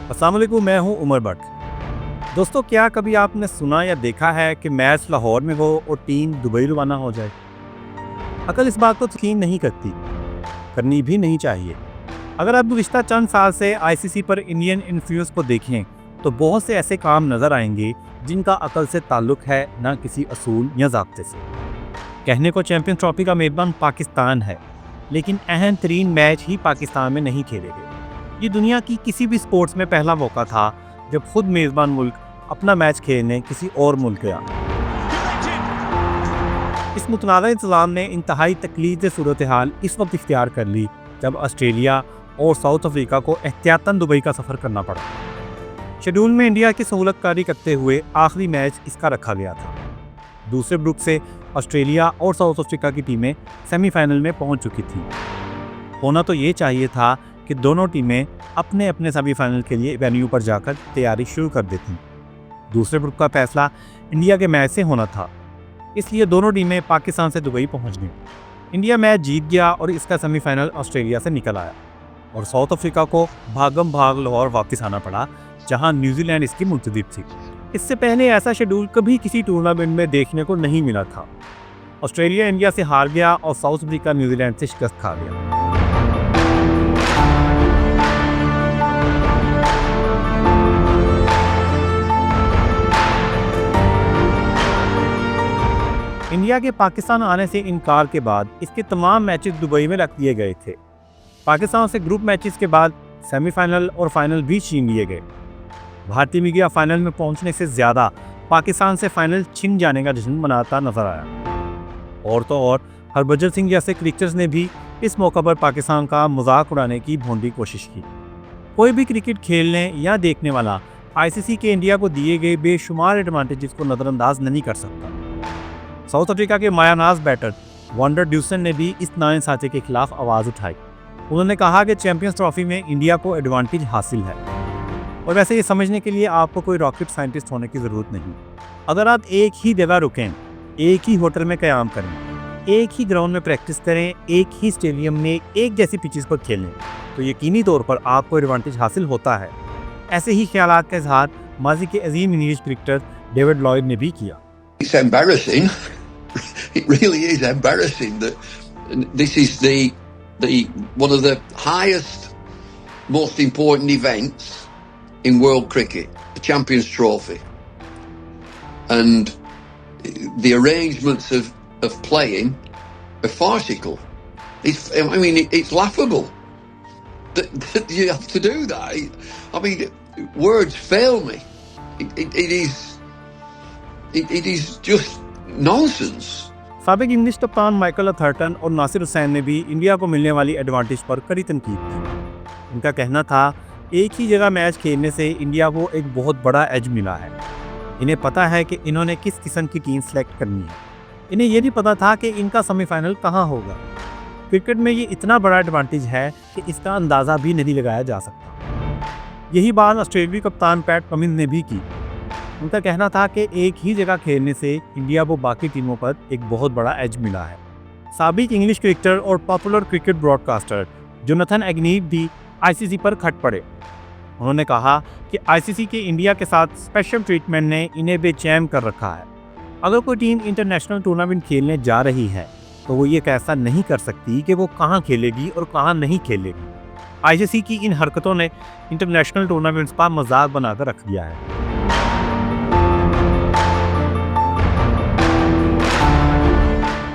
अस्सलाम वालेकुम, मैं हूं उमर भट्ट। दोस्तों, क्या कभी आपने सुना या देखा है कि मैच लाहौर में हो और टीम दुबई रवाना हो जाए? अकल इस बात को यकीन नहीं करती, करनी भी नहीं चाहिए। अगर आप गुज़िश्ता चंद साल से आईसीसी पर इंडियन इन्फ्लुएंस को देखें तो बहुत से ऐसे काम नज़र आएंगे जिनका अकल से ताल्लुक है, ना किसी असूल या ज़ाब्ते से। कहने को चैंपियंस ट्रॉफी का मेज़बान पाकिस्तान है, लेकिन अहम तरीन मैच ही पाकिस्तान में नहीं खेले गए। ये दुनिया की किसी भी स्पोर्ट्स में पहला मौका था जब खुद मेज़बान मुल्क अपना मैच खेलने किसी और मुल्क गया। इस मुतनाज़ा इंतज़ाम ने इंतहाई तकलीफ सूरत हाल इस वक्त इख्तियार कर ली जब ऑस्ट्रेलिया और साउथ अफ्रीका को एहतियातन दुबई का सफ़र करना पड़ा। शेड्यूल में इंडिया की सहूलत कारी करते हुए आखिरी मैच इसका रखा गया था। दूसरे ग्रुप से ऑस्ट्रेलिया और साउथ अफ्रीका की टीमें सेमीफाइनल में पहुंच चुकी थी। होना तो ये चाहिए था कि दोनों टीमें अपने अपने सेमीफाइनल के लिए वेन्यू पर जाकर तैयारी शुरू कर देती। दूसरे ग्रुप का फैसला इंडिया के मैच से होना था, इसलिए दोनों टीमें पाकिस्तान से दुबई पहुंच गईं। इंडिया मैच जीत गया और इसका सेमीफाइनल ऑस्ट्रेलिया से निकल आया और साउथ अफ्रीका को भागम भाग लाहौर वापस आना पड़ा, जहां न्यूजीलैंड इसकी मुंतजिब थी। इससे पहले ऐसा शेड्यूल कभी किसी टूर्नामेंट में देखने को नहीं मिला था। ऑस्ट्रेलिया इंडिया से हार गया और साउथ अफ्रीका न्यूजीलैंड से शिकस्त खा गया। इंडिया के पाकिस्तान आने से इनकार के बाद इसके तमाम मैचेस दुबई में रख दिए गए थे। पाकिस्तान से ग्रुप मैचेस के बाद सेमीफाइनल और फाइनल भी छीन लिए गए। भारतीय मीडिया फाइनल में पहुंचने से ज़्यादा पाकिस्तान से फाइनल छिन जाने का जश्न मनाता नजर आया। और तो और हरभजन सिंह जैसे क्रिकेटर्स ने भी इस मौका पर पाकिस्तान का मजाक उड़ाने की भोंडी कोशिश की। कोई भी क्रिकेट खेलने या देखने वाला आईसीसी के इंडिया को दिए गए बेशुमार एडवांटेजेस को नज़रअंदाज नहीं कर सकता। साउथ अफ्रीका के मायानाज बैटर वंडर ड्यूसन ने भी इस नाइंसाफी के खिलाफ आवाज़ उठाई। उन्होंने कहा कि चैंपियंस ट्रॉफी में इंडिया को एडवांटेज हासिल है, और वैसे ये समझने के लिए आपको कोई रॉकेट साइंटिस्ट होने की ज़रूरत नहीं। अगर आप एक ही जगह रुकें, एक ही होटल में क़याम करें, एक ही ग्राउंड में प्रैक्टिस करें, एक ही स्टेडियम में एक जैसी पिचेस पर खेलें, तो यकीनी तौर पर आपको एडवांटेज हासिल होता है। ऐसे ही ख्यालात का इजहार माजी के अजीम इंग्लिश क्रिकेटर डेविड लॉयड ने भी किया। It's embarrassing. It really is embarrassing that this is the one of the highest, most important events in world cricket, the Champions Trophy, and the arrangements of playing are farcical. It's laughable that you have to do that. I mean, words fail me. It is just nonsense. साबिक English कप्तान Michael अथर्टन और नासिर हुसैन ने भी India को मिलने वाली advantage पर कड़ी तनकीद की। उनका कहना था, एक ही जगह मैच खेलने से इंडिया को एक बहुत बड़ा एज मिला है। इन्हें पता है कि इन्होंने किस किस्म की टीम सेलेक्ट करनी है। इन्हें यह भी पता था कि इनका सेमीफाइनल कहाँ होगा। क्रिकेट में ये इतना बड़ा एडवांटेज है कि इसका अंदाज़ा भी नहीं लगाया जा सकता। यही बात ऑस्ट्रेलियाई कप्तान पैट कमिंस ने भी की। उनका कहना था कि एक ही जगह खेलने से इंडिया को बाकी टीमों पर एक बहुत बड़ा एज मिला है। साबिक इंग्लिश क्रिकेटर और पॉपुलर क्रिकेट ब्रॉडकास्टर जोनाथन एग्नीट भी आईसीसी पर खट पड़े। उन्होंने कहा कि आईसीसी के इंडिया के साथ स्पेशल ट्रीटमेंट ने इन्हें बेचैन कर रखा है। अगर कोई टीम इंटरनेशनल टूर्नामेंट खेलने जा रही है तो वो ये फैसला नहीं कर सकती कि वो कहाँ खेलेगी और कहाँ नहीं खेलेगी। आईसीसी की इन हरकतों ने इंटरनेशनल टूर्नामेंट्स पर मजाक बनाकर रख दिया है।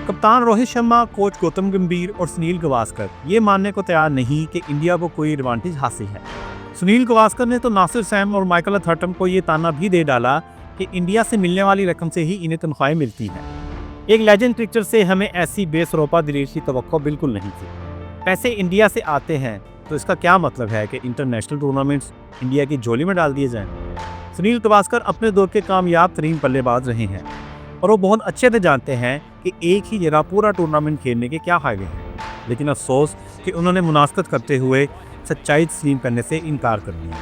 कप्तान रोहित शर्मा, कोच गौतम गंभीर और सुनील गावस्कर ये मानने को तैयार नहीं कि इंडिया को कोई एडवांटेज हासिल है। सुनील गावस्कर ने तो नासिर हुसैन और माइकल अथर्टन को ये ताना भी दे डाला कि इंडिया से मिलने वाली रकम से ही इन्हें तनख्वाहें मिलती हैं। एक लेजेंड क्रिकेटर से हमें ऐसी बेसरोपा दिलेरी की तवक्को बिल्कुल नहीं थी। पैसे इंडिया से आते हैं तो इसका क्या मतलब है कि इंटरनेशनल टूर्नामेंट्स इंडिया की झोली में डाल दिए जाएं? सुनील गावस्कर अपने दौर के कामयाब तरीन बल्लेबाज रहे हैं और वो बहुत अच्छे से जानते हैं कि एक ही जगह पूरा टूर्नामेंट खेलने के क्या फ़ायदे हैं। लेकिन अफसोस कि उन्होंने मुनासबत करते हुए सच्चाई तस्लीम करने से इनकार कर दिया।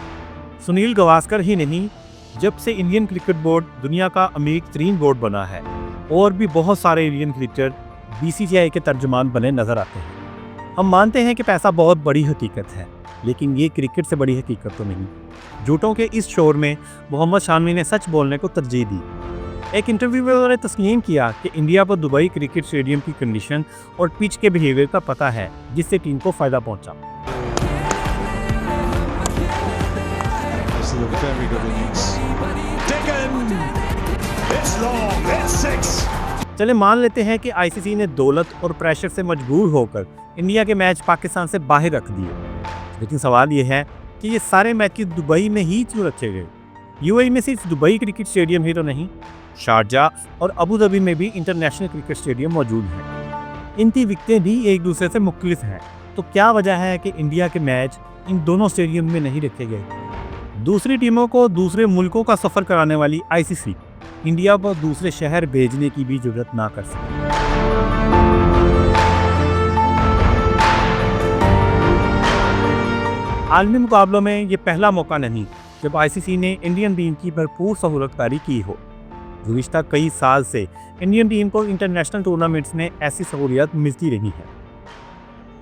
सुनील गावस्कर ही नहीं, जब से इंडियन क्रिकेट बोर्ड दुनिया का अमीर तरीन बोर्ड बना है, और भी बहुत सारे इंडियन क्रिकेटर बीसीसीआई के तर्जुमान बने नजर आते हैं। हम मानते हैं कि पैसा बहुत बड़ी हकीकत है, लेकिन ये क्रिकेट से बड़ी हकीकत तो नहीं। झूठों के इस शोर में मोहम्मद शामी ने सच बोलने को तरजीह दी। एक इंटरव्यू में उन्होंने तस्लीम किया कि इंडिया को दुबई क्रिकेट स्टेडियम की कंडीशन और पिच के बिहेवियर का पता है, जिससे टीम को फायदा पहुंचा। चले मान लेते हैं कि आईसीसी ने दौलत और प्रेशर से मजबूर होकर इंडिया के मैच पाकिस्तान से बाहर रख दिए, लेकिन सवाल यह है कि ये सारे मैचेस दुबई में ही क्यों रखे गए। यूएई में सिर्फ दुबई क्रिकेट स्टेडियम ही तो नहीं, शारजाह और अबू धाबी में भी इंटरनेशनल क्रिकेट स्टेडियम मौजूद हैं। इनकी विकटें भी एक दूसरे से मुख्तलिफ हैं, तो क्या वजह है कि इंडिया के मैच इन दोनों स्टेडियम में नहीं रखे गए। दूसरी टीमों को दूसरे मुल्कों का सफ़र कराने वाली आईसीसी इंडिया को दूसरे शहर भेजने की भी जरूरत ना कर सके। आलमी मुकाबलों में ये पहला मौका नहीं जब आईसीसी ने इंडियन टीम की भरपूर सहूलतकारी की हो। गुज़िश्ता कई साल से इंडियन टीम को इंटरनेशनल टूर्नामेंट्स में ऐसी सहूलियत मिलती रही है।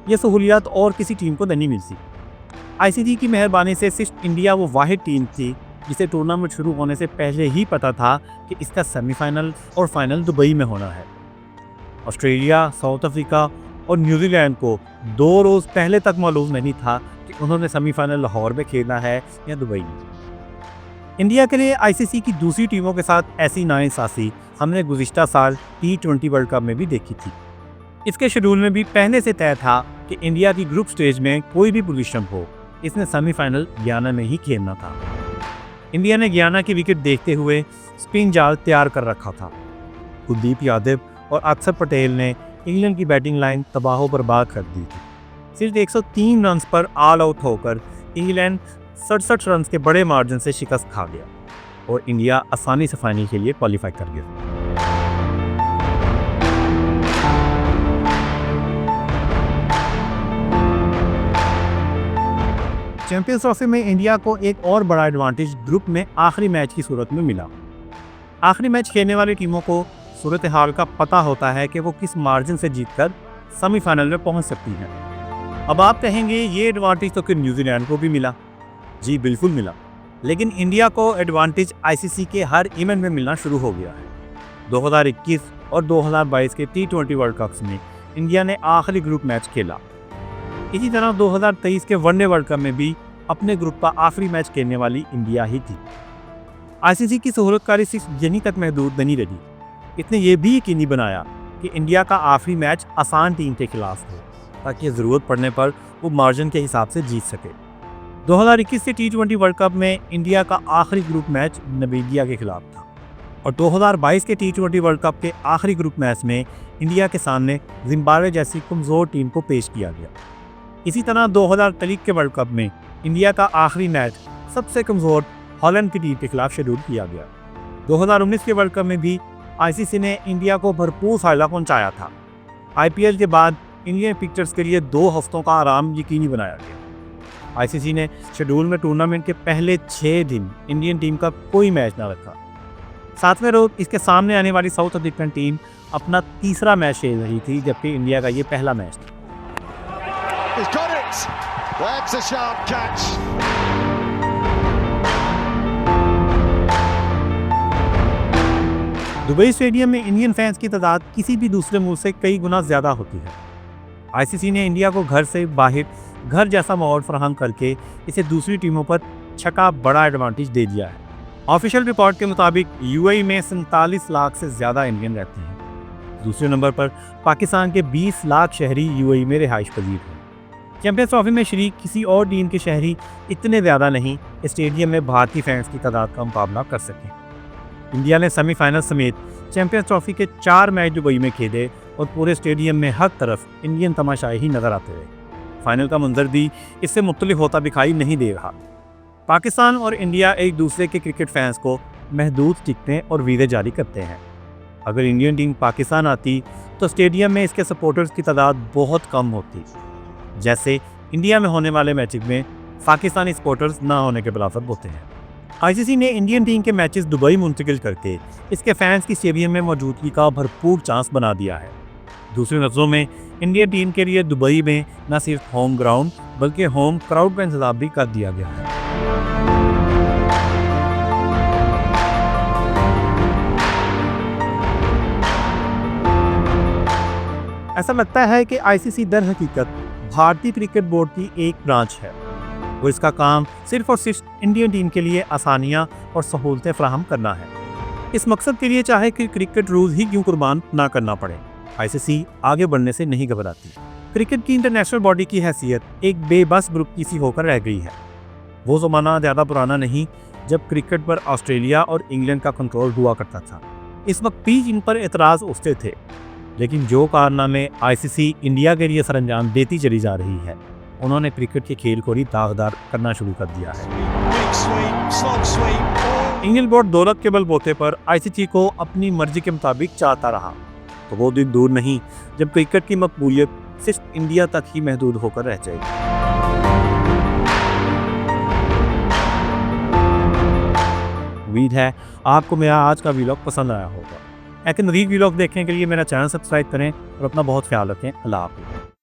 ये सहूलियत और किसी टीम को नहीं मिलती। आईसीसी की मेहरबानी से सिर्फ इंडिया वो वाहिद टीम थी जिसे टूर्नामेंट शुरू होने से पहले ही पता था कि इसका सेमीफाइनल और फाइनल दुबई में होना है। ऑस्ट्रेलिया, साउथ अफ्रीका और न्यूजीलैंड को 2 रोज़ पहले तक मालूम नहीं था कि उन्होंने सेमीफाइनल लाहौर में खेलना है या दुबई में। इंडिया के लिए आईसीसी की दूसरी टीमों के साथ ऐसी नाइंसाफ़ी हमने गुज़िश्ता साल T20 वर्ल्ड कप में भी देखी थी। इसके शेड्यूल में भी पहले से तय था कि इंडिया की ग्रुप स्टेज में कोई भी पोजीशन हो, इसने सेमीफाइनल गयाना में ही खेलना था। इंडिया ने गयाना की विकेट देखते हुए स्पिन जाल तैयार कर रखा था। कुलदीप यादव और अक्षर पटेल ने इंग्लैंड की बैटिंग लाइन तबाह बर्बाद कर दी थी। सिर्फ 103 रन पर ऑल आउट होकर इंग्लैंड 67 रन के बड़े मार्जिन से शिकस्त खा गया और इंडिया आसानी से फाइनल के लिए क्वालिफाई कर गया। चैंपियंस ट्रॉफी में इंडिया को एक और बड़ा एडवांटेज ग्रुप में आखिरी मैच की सूरत में मिला। आखिरी मैच खेलने वाली टीमों को सूरत हाल का पता होता है कि वो किस मार्जिन से जीतकर सेमीफाइनल में पहुंच सकती हैं। अब आप कहेंगे ये एडवांटेज तो फिर न्यूजीलैंड को भी मिला। जी बिल्कुल मिला, लेकिन इंडिया को एडवांटेज आईसीसी के हर इवेंट में मिलना शुरू हो गया है। 2021 और 2022 के T20 वर्ल्ड कप्स में इंडिया ने आखिरी ग्रुप मैच खेला। इसी तरह 2023 के वनडे वर्ल्ड कप में भी अपने ग्रुप का आखिरी मैच खेलने वाली इंडिया ही थी। आईसीसी की सहूलतकारी सिर्फ यहीं तक महदूद नहीं रही, इसने ये भी यकीनी बनाया कि इंडिया का आखिरी मैच आसान टीम के खिलाफ हो, ताकि ज़रूरत पड़ने पर वो मार्जिन के हिसाब से जीत सके। 2021 के T20 वर्ल्ड कप में इंडिया का आखिरी ग्रुप मैच नामीबिया के खिलाफ था और 2022 के T20 वर्ल्ड कप के आखिरी ग्रुप मैच में इंडिया के सामने जिम्बाब्वे जैसी कमज़ोर टीम को पेश किया गया। इसी तरह 2023 के वर्ल्ड कप में इंडिया का आखिरी मैच सबसे कमज़ोर हॉलैंड की टीम के खिलाफ शेड्यूल किया गया। 2019 के वर्ल्ड कप में भी आईसीसी ने इंडिया को भरपूर फायदा पहुंचाया था। आईपीएल के बाद इंडियन पिक्चर्स के लिए 2 हफ्तों का आराम यकीनी बनाया गया। आईसीसी ने शेड्यूल में टूर्नामेंट के पहले 6 दिन इंडियन टीम का कोई मैच ना रखा। 7वें रोज इसके सामने आने वाली साउथ अफ्रीकन टीम अपना तीसरा मैच खेल रही थी, जबकि इंडिया का ये पहला मैच था। He's got it. That's a sharp catch. Dubai stadium में इंडियन फैंस की तादाद किसी भी दूसरे मुल्क से कई गुना ज़्यादा होती है। आईसीसी ने इंडिया को घर से बाहर घर जैसा माहौल फराहम करके इसे दूसरी टीमों पर छका बड़ा एडवांटेज दे दिया है। ऑफिशियल रिपोर्ट के मुताबिक यूएई में 47 लाख से ज़्यादा इंडियन रहते हैं। दूसरे नंबर पर पाकिस्तान के 20 लाख शहरी यूएई में रिहाइश पजीर हैं। चैंपियंस ट्रॉफी में शरीक किसी और टीम के शहरी इतने ज़्यादा नहीं कि स्टेडियम में भारतीय फैंस की तादाद का मुकाबला कर सकें। इंडिया ने सेमीफाइनल समेत चैंपियंस ट्रॉफी के 4 मैच दुबई में खेले और पूरे स्टेडियम में हर तरफ इंडियन तमाशाई ही नजर आते रहे। फाइनल का मंजर भी इससे मुख्तलिफ होता दिखाई नहीं दे रहा। पाकिस्तान और इंडिया एक दूसरे के क्रिकेट फैंस को महदूद टिकटें और वीज़े जारी करते हैं। अगर इंडियन टीम पाकिस्तान आती तो स्टेडियम में इसके सपोर्टर्स की तादाद बहुत कम होती, जैसे इंडिया में होने वाले मैचेस में पाकिस्तानी सपोर्टर्स ना होने के बराबर होते हैं। आईसीसी ने इंडियन टीम के मैचेस दुबई मुंतकिल करके इसके फैंस की स्टेडियम में मौजूदगी का भरपूर चांस बना दिया है। दूसरे लफ्ज़ों में इंडियन टीम के लिए दुबई में न सिर्फ होम ग्राउंड बल्कि होम क्राउड का इंतजाम भी कर दिया गया है। ऐसा लगता है कि आईसीसी दर हकीकत भारतीय क्रिकेट बोर्ड की एक ब्रांच है। वो इसका काम सिर्फ और सिर्फ इंडियन टीम के लिए आसानियां और सहूलतें फराहम करना है। इस मकसद के लिए चाहे कि क्रिकेट रूल्स ही क्यों कुर्बान ना करना पड़े, आईसीसी आगे बढ़ने से नहीं घबराती। क्रिकेट की इंटरनेशनल बॉडी की हैसियत एक बेबस ग्रुप की सी होकर रह गई है। वो ज़माना ज़्यादा पुराना नहीं जब क्रिकेट पर ऑस्ट्रेलिया और इंग्लैंड का कंट्रोल हुआ करता था। इस वक्त भी इन पर एतराज़ उठते थे, लेकिन जो कारनामे आईसीसी इंडिया के लिए सरंजाम देती चली जा रही है, उन्होंने क्रिकेट के खेल को ही दागदार करना शुरू कर दिया है। इंग्लैंड बोर्ड दौलत के बलबूते पर आईसीसी को अपनी मर्जी के मुताबिक चाहता रहा, तो वो दिन दूर नहीं जब क्रिकेट की मकबूलियत सिर्फ इंडिया तक ही महदूद होकर रह जाएगी। उम्मीद है आपको मेरा आज का व्लॉग पसंद आया होगा। ऐसे मज़ीद व्लॉग देखने के लिए मेरा चैनल सब्सक्राइब करें और अपना बहुत ख्याल रखें। अल्लाह हाफ़िज़।